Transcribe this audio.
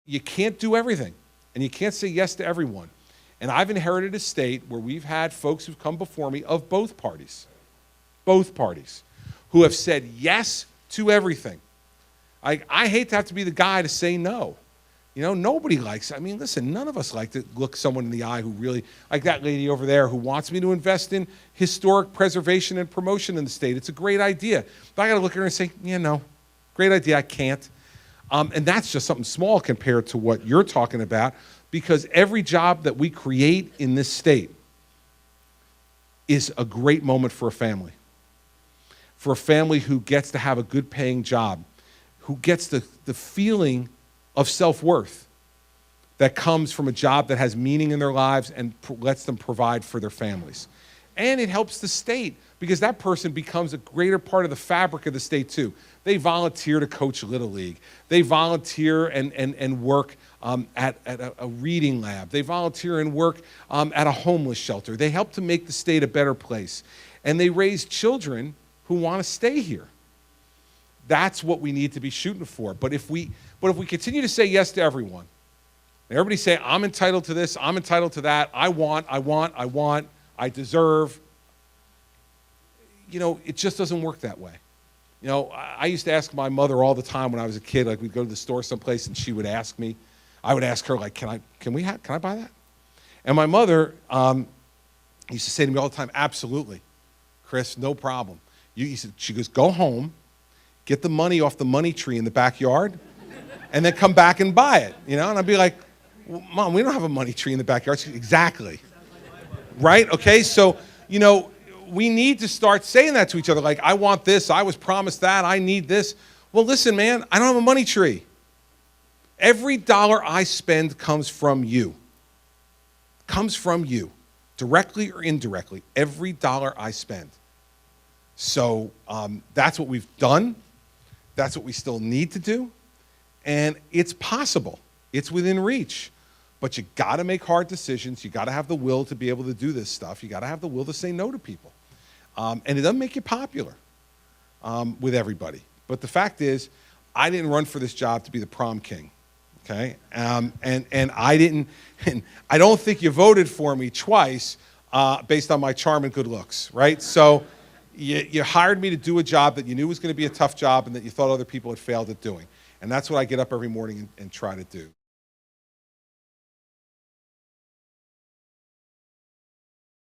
you can't do everything, and you can't say yes to everyone. And I've inherited a state where we've had folks who've come before me of both parties, who have said yes to everything. I hate to have to be the guy to say no. You know, nobody likes, I mean, listen, none of us like to look someone in the eye who really, like that lady over there who wants me to invest in historic preservation and promotion in the state. It's a great idea. But I got to look at her and say, yeah, no, great idea, I can't. And that's just something small compared to what you're talking about, because every job that we create in this state is a great moment for a family who gets to have a good paying job, who gets the feeling of self-worth that comes from a job that has meaning in their lives and lets them provide for their families. And it helps the state because that person becomes a greater part of the fabric of the state too. They volunteer to coach Little League. They volunteer and work at a reading lab. They volunteer and work at a homeless shelter. They help to make the state a better place. And they raise children who want to stay here. That's what we need to be shooting for. But if we continue to say yes to everyone, and everybody say, I'm entitled to this, I'm entitled to that, I want, I deserve, you know, it just doesn't work that way. You know, I used to ask my mother all the time when I was a kid, like we'd go to the store someplace and she would ask me, I would ask her, like, can I buy that? And my mother used to say to me all the time, absolutely, Chris, no problem. She goes, go home, get the money off the money tree in the backyard, and then come back and buy it, you know? And I'd be like, well, Mom, we don't have a money tree in the backyard. She goes, exactly. Right? Okay, so, you know, we need to start saying that to each other, like, I want this, I was promised that, I need this. Well, listen, man, I don't have a money tree. Every dollar I spend comes from you. Comes from you, directly or indirectly, every dollar I spend. So that's what we've done. That's what we still need to do. And it's possible. It's within reach. But you got to make hard decisions. You got to have the will to be able to do this stuff. You got to have the will to say no to people. And it doesn't make you popular with everybody. But the fact is, I didn't run for this job to be the prom king. Okay? And I don't think you voted for me twice based on my charm and good looks, right? So you hired me to do a job that you knew was going to be a tough job and that you thought other people had failed at doing. And that's what I get up every morning and try to do.